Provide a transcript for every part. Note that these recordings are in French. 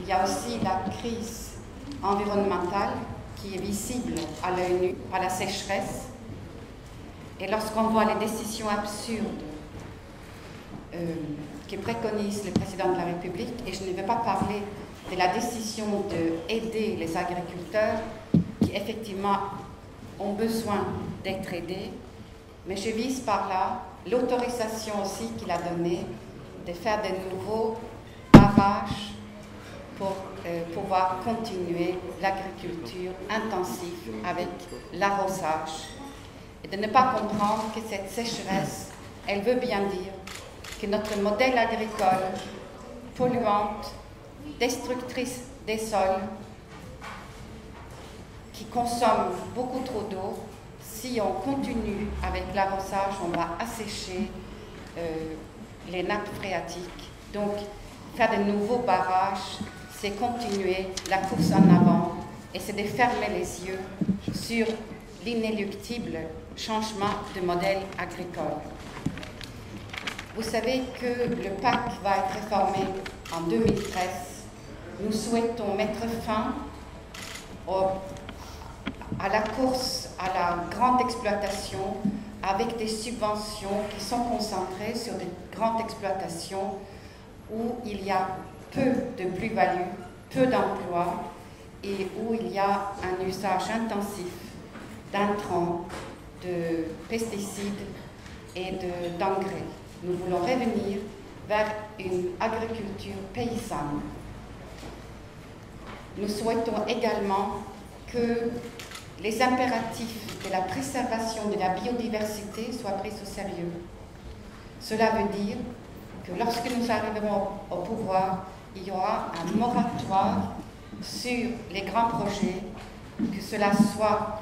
il y a aussi la crise environnementale qui est visible à l'œil nu, par la sécheresse. Et lorsqu'on voit les décisions absurdes que préconise le président de la République, et je ne vais pas parler de la décision d'aider les agriculteurs qui effectivement ont besoin d'être aidés, mais je vise par là l'autorisation aussi qu'il a donnée de faire de nouveaux barrages pour pouvoir continuer l'agriculture intensive avec l'arrosage. Et de ne pas comprendre que cette sécheresse, elle veut bien dire que notre modèle agricole, polluante, destructrice des sols, qui consomme beaucoup trop d'eau, si on continue avec l'arrosage, on va assécher les nappes phréatiques. Donc, faire de nouveaux barrages, c'est continuer la course en avant et c'est de fermer les yeux sur l'inéluctible changement de modèle agricole. Vous savez que le PAC va être réformé en 2013. Nous souhaitons mettre fin à la course à la grande exploitation avec des subventions qui sont concentrées sur des grandes exploitations où il y a peu de plus-value, peu d'emplois et où il y a un usage intensif d'intrants, de pesticides et d'engrais. Nous voulons revenir vers une agriculture paysanne. Nous souhaitons également que les impératifs de la préservation de la biodiversité soient pris au sérieux. Cela veut dire que lorsque nous arriverons au pouvoir, il y aura un moratoire sur les grands projets, que cela soit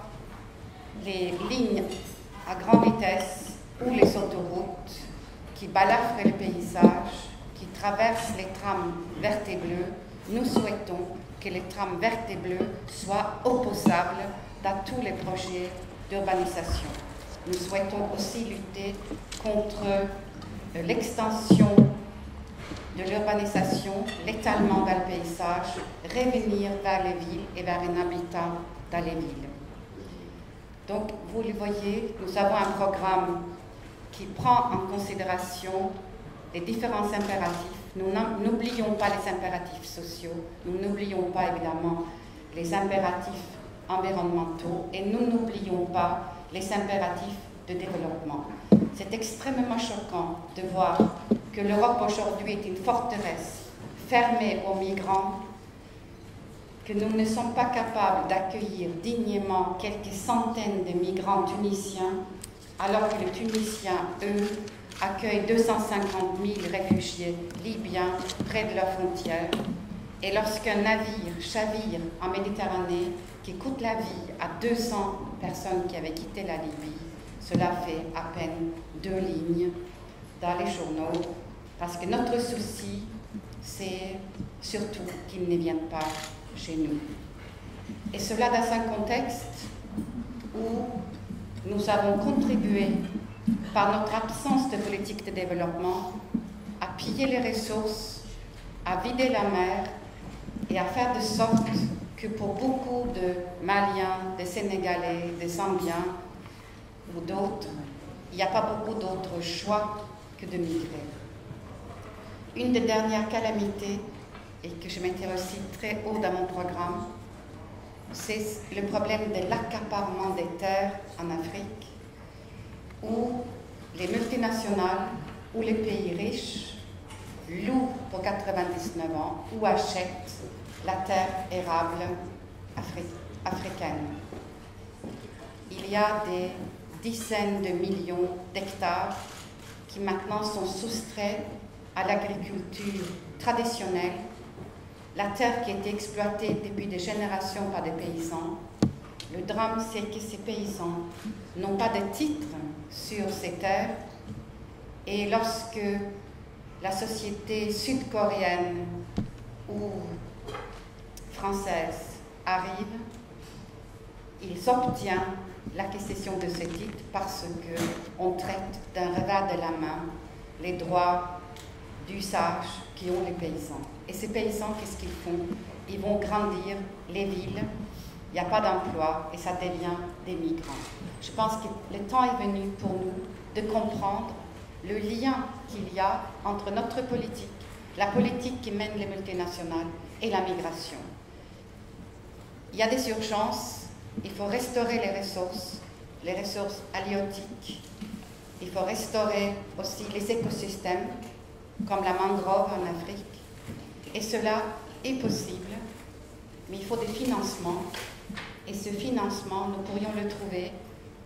les lignes à grande vitesse ou les autoroutes qui balafrent le paysage, qui traversent les trames vertes et bleues. Nous souhaitons que les trames vertes et bleues soient opposables dans tous les projets d'urbanisation. Nous souhaitons aussi lutter contre l'extension de l'urbanisation, l'étalement dans le paysage, revenir vers les villes et vers un habitat dans les villes. Donc, vous le voyez, nous avons un programme qui prend en considération les différents impératifs. Nous n'oublions pas les impératifs sociaux, nous n'oublions pas évidemment les impératifs environnementaux et nous n'oublions pas les impératifs de développement. C'est extrêmement choquant de voir que l'Europe aujourd'hui est une forteresse fermée aux migrants, que nous ne sommes pas capables d'accueillir dignement quelques centaines de migrants tunisiens, alors que les Tunisiens, eux, accueillent 250 000 réfugiés libyens près de leurs frontières. Et lorsqu'un navire chavire en Méditerranée, qui coûte la vie à 200 personnes qui avaient quitté la Libye, cela fait à peine 2 lignes dans les journaux, parce que notre souci, c'est surtout qu'ils ne viennent pas chez nous. Et cela dans un contexte où nous avons contribué, par notre absence de politique de développement, à piller les ressources, à vider la mer et à faire de sorte que pour beaucoup de Maliens, de Sénégalais, de Zambiens ou d'autres, il n'y a pas beaucoup d'autres choix que de migrer. Une des dernières calamités, et que je mettrai aussi très haut dans mon programme, c'est le problème de l'accaparement des terres en Afrique, où les multinationales ou les pays riches louent pour 99 ans ou achètent la terre érable africaine. Il y a des dizaines de millions d'hectares qui maintenant sont soustraits à l'agriculture traditionnelle, la terre qui a été exploitée depuis des générations par des paysans. Le drame, c'est que ces paysans n'ont pas de titre sur ces terres et lorsque la société sud-coréenne ou française arrive, ils obtiennent l'acquisition de ces titres parce qu'on traite d'un revers de la main les droits d'usage qui ont les paysans. Et ces paysans, qu'est-ce qu'ils font? Ils vont grandir les villes, il n'y a pas d'emploi et ça devient des migrants. Je pense que le temps est venu pour nous de comprendre le lien qu'il y a entre notre politique, la politique qui mène les multinationales et la migration. Il y a des urgences, il faut restaurer les ressources halieutiques, il faut restaurer aussi les écosystèmes, comme la mangrove en Afrique. Et cela est possible, mais il faut des financements. Et ce financement, nous pourrions le trouver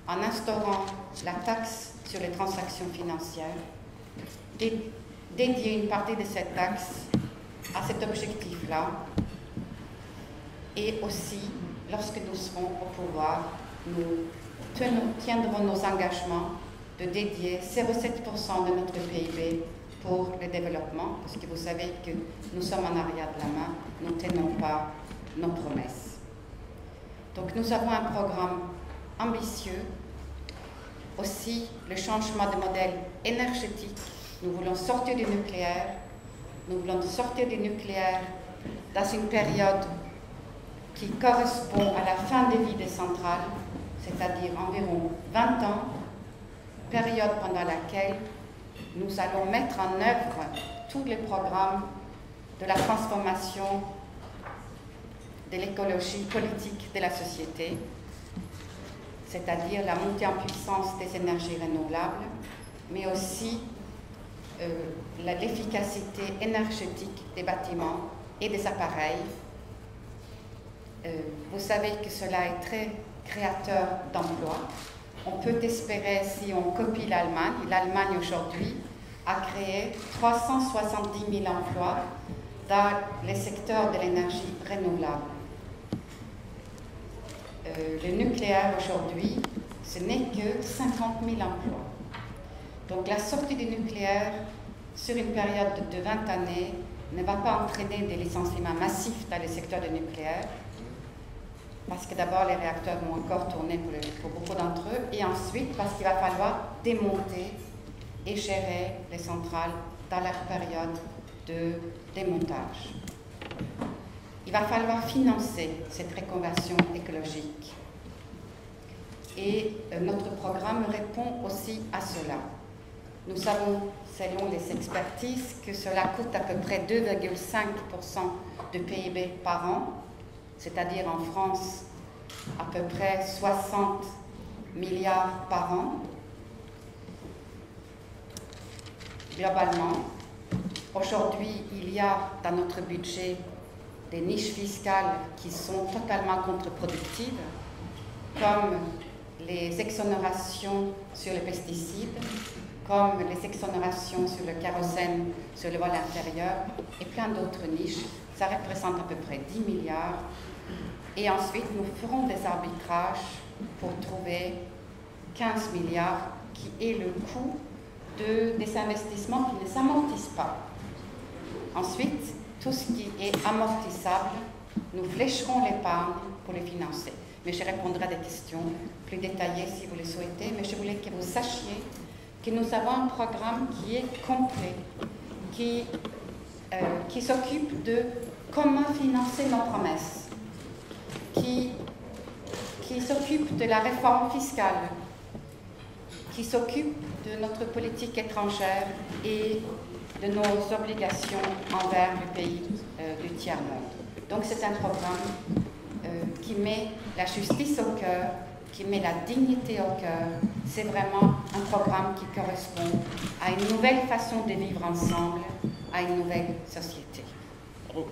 en instaurant la taxe sur les transactions financières, dédier une partie de cette taxe à cet objectif-là. Et aussi, lorsque nous serons au pouvoir, nous tiendrons nos engagements de dédier 0,7% de notre PIB pour le développement, parce que vous savez que nous sommes en arrière de la main, nous ne tenons pas nos promesses. Donc nous avons un programme ambitieux, aussi le changement de modèle énergétique. Nous voulons sortir du nucléaire, dans une période qui correspond à la fin de vie des centrales, c'est-à-dire environ 20 ans, période pendant laquelle nous allons mettre en œuvre tous les programmes de la transformation de l'écologie politique de la société, c'est-à-dire la montée en puissance des énergies renouvelables, mais aussi l'efficacité énergétique des bâtiments et des appareils. Vous savez que cela est très créateur d'emplois. On peut espérer, si on copie l'Allemagne, l'Allemagne aujourd'hui a créé 370 000 emplois dans les secteurs de l'énergie renouvelable. Le nucléaire aujourd'hui, ce n'est que 50 000 emplois. Donc la sortie du nucléaire sur une période de 20 années ne va pas entraîner des licenciements massifs dans le secteur du nucléaire, parce que d'abord les réacteurs vont encore tourner pour beaucoup d'entre eux, et ensuite parce qu'il va falloir démonter et gérer les centrales dans leur période de démontage. Il va falloir financer cette reconversion écologique. Et notre programme répond aussi à cela. Nous savons, selon les expertises, que cela coûte à peu près 2,5% de PIB par an, c'est-à-dire en France à peu près 60 milliards par an. Globalement, aujourd'hui, il y a dans notre budget des niches fiscales qui sont totalement contre-productives, comme les exonérations sur les pesticides, comme les exonérations sur le kérosène, sur le vol intérieur, et plein d'autres niches. Ça représente à peu près 10 milliards. Et ensuite, nous ferons des arbitrages pour trouver 15 milliards, qui est le coût des investissements qui ne s'amortissent pas. Ensuite, tout ce qui est amortissable, nous flécherons l'épargne pour les financer. Mais je répondrai à des questions plus détaillées si vous le souhaitez, mais je voulais que vous sachiez que nous avons un programme qui est complet, qui s'occupe de comment financer nos promesses, qui s'occupe de la réforme fiscale, qui s'occupe de notre politique étrangère et de nos obligations envers le pays du tiers-monde. Donc c'est un programme qui met la justice au cœur, qui met la dignité au cœur. C'est vraiment un programme qui correspond à une nouvelle façon de vivre ensemble, à une nouvelle société. Bravo.